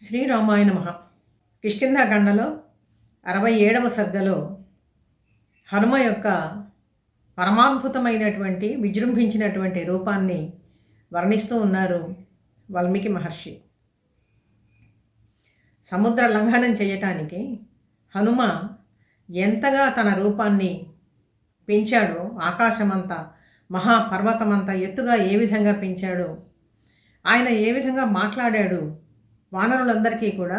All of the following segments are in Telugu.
శ్రీరామాయ నమః. కిష్కింధాకాండలో 67వ సర్గలో హనుమ యొక్క పరమాద్భుతమైనటువంటి విజృంభించినటువంటి రూపాన్ని వర్ణిస్తూ ఉన్నారు వాల్మీకి మహర్షి. సముద్ర లంఘనం చేయటానికి హనుమ ఎంతగా తన రూపాన్ని పెంచాడో, ఆకాశమంతా మహాపర్వతమంతా ఎత్తుగా ఏ విధంగా పెంచాడో, ఆయన ఏ విధంగా మాట్లాడాడు, వానరులందరికీ కూడా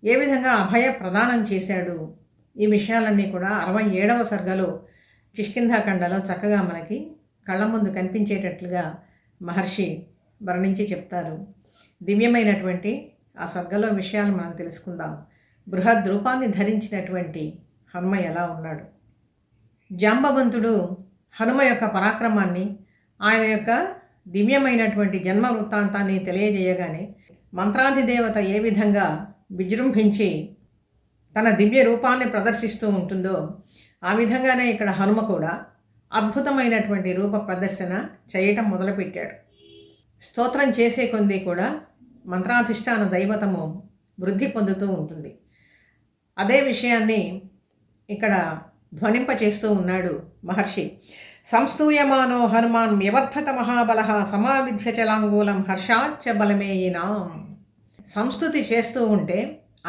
ఏ విధంగా అభయ ప్రదానం చేశాడు, ఈ విషయాలన్నీ కూడా 67వ సర్గలో కిష్కింధాకాండలో చక్కగా మనకి కళ్ళ ముందు కనిపించేటట్లుగా మహర్షి వర్ణించి చెప్తారు. దివ్యమైనటువంటి ఆ సర్గలో విషయాలు మనం తెలుసుకుందాం. బృహద్ రూపాన్ని ధరించినటువంటి హనుమ ఎలా ఉన్నాడు. జాంబవంతుడు హనుమ యొక్క పరాక్రమాన్ని, ఆయన యొక్క దివ్యమైనటువంటి జన్మ వృత్తాంతాన్ని తెలియజేయగానే మంత్రాధిదేవత ఏ విధంగా విజృంభించి తన దివ్య రూపాన్ని ప్రదర్శిస్తూ ఉంటుందో ఆ విధంగానే ఇక్కడ హనుమ కూడా అద్భుతమైనటువంటి రూప ప్రదర్శన చేయటం మొదలుపెట్టాడు. స్తోత్రం చేసే కొద్దీ కూడా మంత్రాధిష్టాన దైవతము వృద్ధి పొందుతూ ఉంటుంది. అదే విషయాన్ని ఇక్కడ ధ్వనింపచేస్తూ ఉన్నాడు మహర్షి. సంస్తూయమానో హనుమాన్ వ్యవర్ధత మహాబలః సమావిధ్య చలాంగూలం హర్షాచ్చ బలమేయినాం. సంస్తుతి చేస్తూ ఉంటే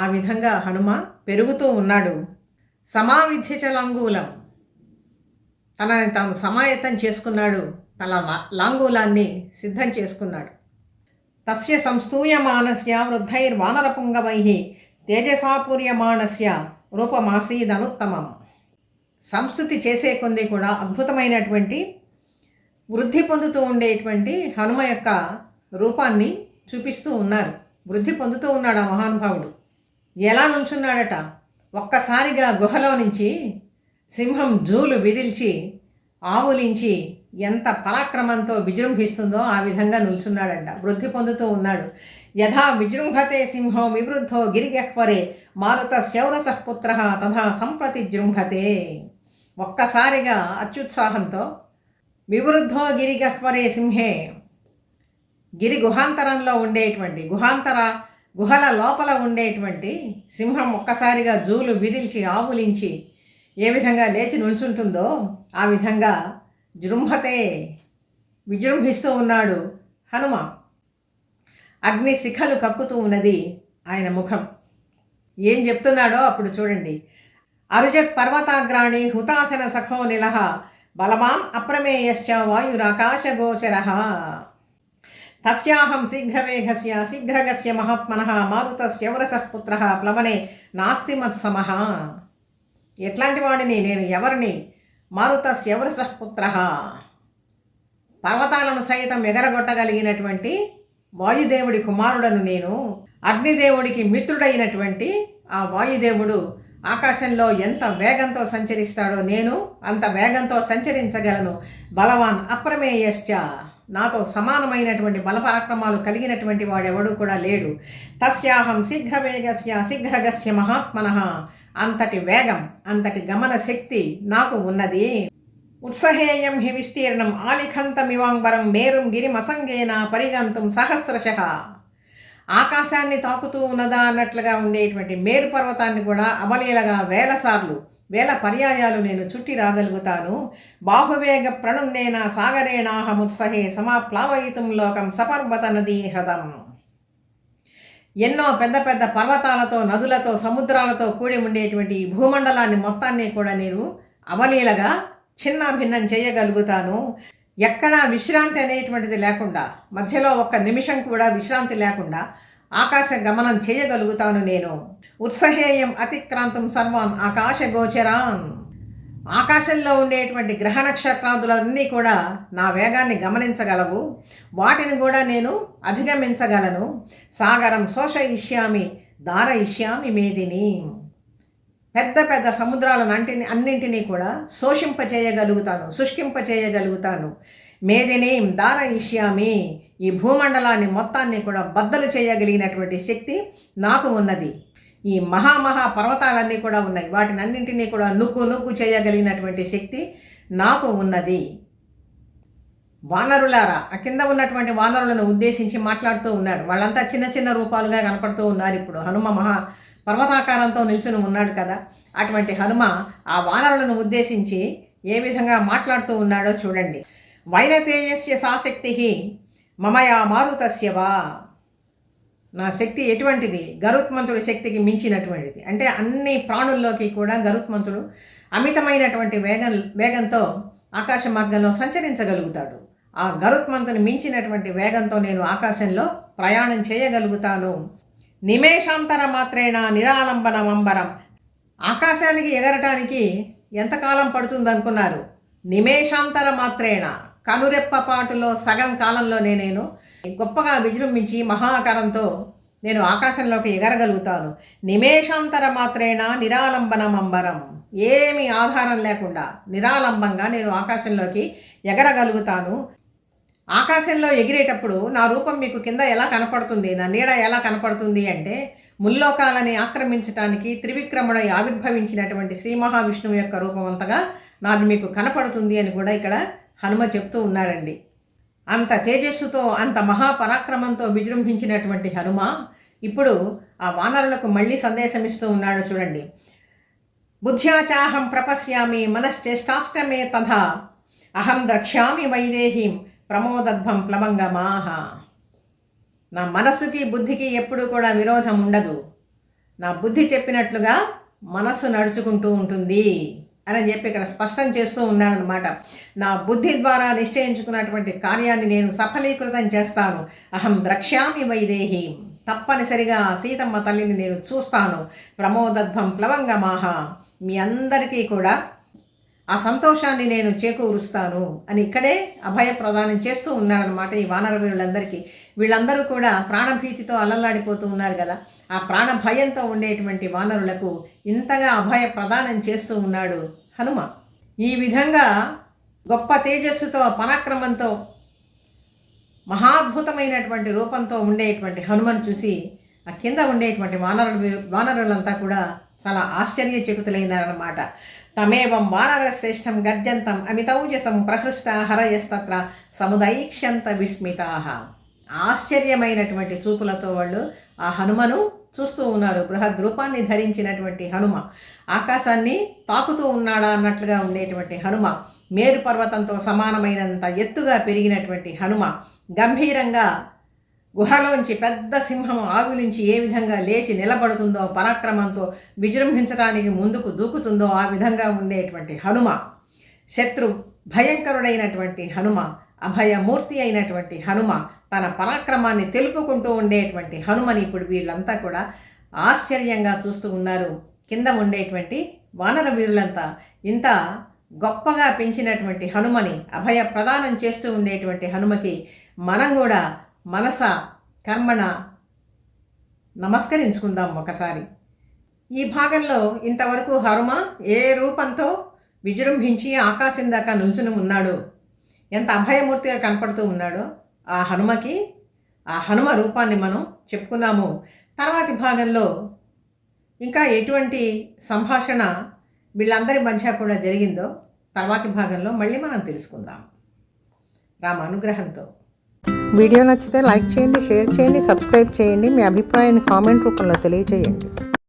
ఆ విధంగా హనుమ పెరుగుతూ ఉన్నాడు. సమావిధ్య చలాంగూలం, తనని తాను సమాయత్తం చేసుకున్నాడు, తన లాంగూలాన్ని సిద్ధం చేసుకున్నాడు. తస్య సంస్తూయమానస్య వృద్ధైర్వానరపుంగవైః తేజసాపూర్యమానస్య రూపమాసీదనుత్తమం. సంస్థుతి చేసే కొంది కూడా అద్భుతమైనటువంటి వృద్ధి పొందుతూ ఉండేటువంటి హనుమ యొక్క రూపాన్ని చూపిస్తూ ఉన్నారు. వృద్ధి పొందుతూ ఉన్నాడు ఆ మహానుభావుడు. ఎలా నుంచున్నాడట, ఒక్కసారిగా గుహలో నుంచి సింహం జూలు విదిల్చి ఆవులించి ఎంత పరాక్రమంతో విజృంభిస్తుందో ఆ విధంగా నిల్చున్నాడంట. వృద్ధి పొందుతూ ఉన్నాడు. యథా విజృంభతే సింహో వివృద్ధో గిరిగహ్వరే మారుత శౌరసః పుత్రః తథా సంప్రతి జృంభతే. ఒక్కసారిగా అత్యుత్సాహంతో వివృద్ధో గిరిగహ్వరే సింహే, గిరి గుహాంతరంలో ఉండేటువంటి గుహల లోపల ఉండేటువంటి సింహం ఒక్కసారిగా జూలు విదిల్చి ఆవులించి ఏ విధంగా లేచి నిల్చుంటుందో ఆ విధంగా జృంభతే విజృంభిస్తూ ఉన్నాడు హనుమ. అగ్ని శిఖలు కక్కుతూ ఉన్నది ఆయన ముఖం. ఏం చెప్తున్నాడో అప్పుడు చూడండి. అరుజత్ పర్వతాగ్రాణి హుతాసన సఖో నిలః బలవాన్ అప్రమేయశ్చ వాయురాకాశగోచరః తస్యాహం శీఘ్రవేగస్య శీఘ్రగస్య మహాత్మనః మారుతస్య వరసః పుత్రః ప్లవనే నాస్తి మత్సమః. ఎట్లాంటి వాడిని నేను, ఎవరిని? మారుతస్య వరసః పుత్రః, పర్వతాలను సైతం ఎగరగొట్టగలిగినటువంటి వాయుదేవుడి కుమారుడను నేను. అగ్నిదేవుడికి మిత్రుడైనటువంటి ఆ వాయుదేవుడు ఆకాశంలో ఎంత వేగంతో సంచరిస్తాడో నేను అంత వేగంతో సంచరించగలను. బలవాన్ అప్రమేయశ్చ, నాతో సమానమైనటువంటి బలపరాక్రమాలు కలిగినటువంటి వాడెవడూ కూడా లేడు. తస్యాహం శీఘ్రవేగస్య శీఘ్రగస్య మహాత్మనః, అంతటి వేగం, అంతటి గమన శక్తి నాకు ఉన్నది. ఉత్సహేయం హి విస్తీర్ణం ఆలిఖంతమివాంబరం మేరుం గిరిమసంగేన పరిగంతుం సహస్రశః. ఆకాశాన్ని తాకుతూ ఉన్నదా అన్నట్లుగా ఉండేటువంటి మేరు పర్వతాన్ని కూడా అవలీలగా వేల పర్యాయాలు నేను చుట్టి రాగలుగుతాను. బాహువేగ ప్రణున్నేన సాగరేణాహముత్సహే సమాప్లావయితుం లోకం సపర్వత నదీ హ్రదం. ఎన్నో పెద్ద పెద్ద పర్వతాలతో, నదులతో, సముద్రాలతో కూడి ఉండేటువంటి భూమండలాన్ని మొత్తాన్ని కూడా నేను అవలీలగా చిన్నాభిన్నం చేయగలుగుతాను. ఎక్కడా విశ్రాంతి అనేటువంటిది లేకుండా, మధ్యలో ఒక్క నిమిషం కూడా విశ్రాంతి లేకుండా ఆకాశ గమనం చేయగలుగుతాను నేను. ఉత్సహేయం అతిక్రాంతం సర్వాన్ ఆకాశ గోచరాన్. ఆకాశంలో ఉండేటువంటి గ్రహ నక్షత్రాదులన్నీ కూడా నా వేగాన్ని గమనించగలవు, వాటిని కూడా నేను అధిగమించగలను. సాగరం శోషయిష్యామి దారయిష్యామి మేదిని. పెద్ద పెద్ద సముద్రాలను అన్నింటినీ కూడా శోషింపచేయగలుగుతాను, శుష్కింపచేయగలుగుతాను. మేదిని దారయిష్యామి, ఈ భూమండలాన్ని మొత్తాన్ని కూడా బద్దలు చేయగలిగినటువంటి శక్తి నాకు ఉన్నది. ఈ మహా పర్వతాలన్నీ కూడా ఉన్నాయి, వాటిని అన్నింటినీ కూడా నుగ్గు చేయగలిగినటువంటి శక్తి నాకు ఉన్నది. వానరులారా, ఆ కింద ఉన్నటువంటి వానరులను ఉద్దేశించి మాట్లాడుతూ ఉన్నాడు. వాళ్ళంతా చిన్న చిన్న రూపాలుగా కనపడుతూ ఉన్నారు. ఇప్పుడు హనుమ పర్వతాకారంతో నిల్చుని ఉన్నాడు కదా, అటువంటి హనుమ ఆ వానరులను ఉద్దేశించి ఏ విధంగా మాట్లాడుతూ ఉన్నాడో చూడండి. వైనతేయస్య సాశక్తి మమయా మారుతస్యవా. నా శక్తి ఎటువంటిది? గరుత్మంతుడి శక్తికి మించినటువంటిది. అంటే అన్ని ప్రాణుల్లోకి కూడా గరుత్మంతుడు అమితమైనటువంటి వేగంతో ఆకాశ మార్గంలో సంచరించగలుగుతాడు. ఆ గరుత్మంతుని మించినటువంటి వేగంతో నేను ఆకాశంలో ప్రయాణం చేయగలుగుతాను. నిమేషాంతర మాత్రేణ నిరాలంబనమంబరం. ఆకాశానికి ఎగరటానికి ఎంతకాలం పడుతుందనుకున్నారు? నిమేషాంతర మాత్రేణ, కనురెప్పపాటులో సగం కాలంలోనే నేను గొప్పగా విజృంభించి మహాకారంతో నేను ఆకాశంలోకి ఎగరగలుగుతాను. నిమేషాంతర మాత్రేణ నిరాలంబనమంబరం. ఏమీ ఆధారం లేకుండా నిరాలంబంగా నేను ఆకాశంలోకి ఎగరగలుగుతాను. ఆకాశంలో ఎగిరేటప్పుడు నా రూపం మీకు కింద ఎలా కనపడుతుంది, నా నీడ ఎలా కనపడుతుంది అంటే, ముల్లోకాలని ఆక్రమించడానికి త్రివిక్రముడై ఆవిర్భవించినటువంటి శ్రీ మహావిష్ణువు యొక్క రూపం అంతగా నాది మీకు కనపడుతుంది అని కూడా ఇక్కడ హనుమ చెప్తూ ఉన్నారండి. అంత తేజస్సుతో, అంత మహాపరాక్రమంతో విజృంభించినటువంటి హనుమ ఇప్పుడు ఆ వానరులకు మళ్ళీ సందేశం ఇస్తూ ఉన్నాడు. చూడండి. బుద్ధ్యాచాహం ప్రపశ్యామి మనశ్చేష్టాష్టమే తథా అహం ద్రక్ష్యామి వైదేహీం ప్రమోదధ్వం ప్లవంగమాహ. నా మనసుకి బుద్ధికి ఎప్పుడూ కూడా విరోధం ఉండదు. నా బుద్ధి చెప్పినట్లుగా మనస్సు నడుచుకుంటూ ఉంటుంది అని చెప్పి ఇక్కడ స్పష్టం చేస్తూ ఉన్నాడనమాట. నా బుద్ధి ద్వారా నిశ్చయించుకున్నటువంటి కార్యాన్ని నేను సఫలీకృతం చేస్తాను. అహం ద్రక్ష్యామి వైదేహీం. తప్పనిసరిగా సీతమ్మ తల్లిని నేను చూస్తాను. ప్రమోదధ్వం ప్లవంగమాహ. మీ అందరికీ కూడా ఆ సంతోషాన్ని నేను చేకూరుస్తాను అని ఇక్కడే అభయ ప్రదానం చేస్తూ ఉన్నాడనమాట ఈ వానర వీరులందరికీ. వీళ్ళందరూ కూడా ప్రాణభీతితో అల్లల్లాడిపోతూ ఉన్నారు కదా, ఆ ప్రాణ భయంతో ఉండేటువంటి వానరులకు ఇంతగా అభయ ప్రదానం చేస్తూ ఉన్నాడు హనుమ. ఈ విధంగా గొప్ప తేజస్సుతో, పరాక్రమంతో, మహాద్భుతమైనటువంటి రూపంతో ఉండేటువంటి హనుమను చూసి ఆ కింద ఉండేటువంటి వానరులంతా కూడా చాలా ఆశ్చర్యచకితులైనారన్నమాట. తమేవం వానర శ్రేష్టం గర్జంతం అమితౌజసం ప్రహృష్ట హరయస్తత్ర సముదైక్ష్యంత విస్మితాః. ఆశ్చర్యమైనటువంటి చూపులతో వాళ్ళు ఆ హనుమను చూస్తూ ఉన్నారు. బృహద్ రూపాన్ని ధరించినటువంటి హనుమ, ఆకాశాన్ని తాకుతూ ఉన్నాడా అన్నట్లుగా ఉండేటువంటి హనుమ, మేరు పర్వతంతో సమానమైనంత ఎత్తుగా పెరిగినటువంటి హనుమ, గంభీరంగా గుహలోంచి పెద్ద సింహం ఆవిలించి ఏ విధంగా లేచి నిలబడుతుందో, పరాక్రమంతో విజృంభించడానికి ముందుకు దూకుతుందో ఆ విధంగా ఉండేటువంటి హనుమ, శత్రు భయంకరుడైనటువంటి హనుమ, అభయమూర్తి అయినటువంటి హనుమ, తన పరాక్రమాన్ని తెలుపుకుంటూ ఉండేటువంటి హనుమని ఇప్పుడు వీళ్ళంతా కూడా ఆశ్చర్యంగా చూస్తూ ఉన్నారు. కింద ఉండేటువంటి వానర వీరులంతా ఇంత గొప్పగా పెంచినటువంటి హనుమని, అభయ ప్రదానం చేస్తూ ఉండేటువంటి హనుమకి మనం కూడా మనస కర్మణ నమస్కరించుకుందాం ఒకసారి. ఈ భాగంలో ఇంతవరకు హనుమ ఏ రూపంతో విజృంభించి ఆకాశం దాకా నుంచుని ఉన్నాడో, ఎంత అభయమూర్తిగా కనపడుతూ ఉన్నాడో ఆ హనుమకి, ఆ హనుమ రూపాన్ని మనం చెప్పుకున్నాము. తర్వాతి భాగంలో ఇంకా ఎటువంటి సంభాషణ వీళ్ళందరి మధ్య కూడా జరిగిందో తర్వాతి భాగంలో మళ్ళీ మనం తెలుసుకుందాం రామ అనుగ్రహంతో. వీడియో నచ్చితే లైక్ చేయండి, షేర్ చేయండి, సబ్స్క్రైబ్ చేయండి. మీ అభిప్రాయాన్ని కామెంట్ రూపంలో తెలియజేయండి.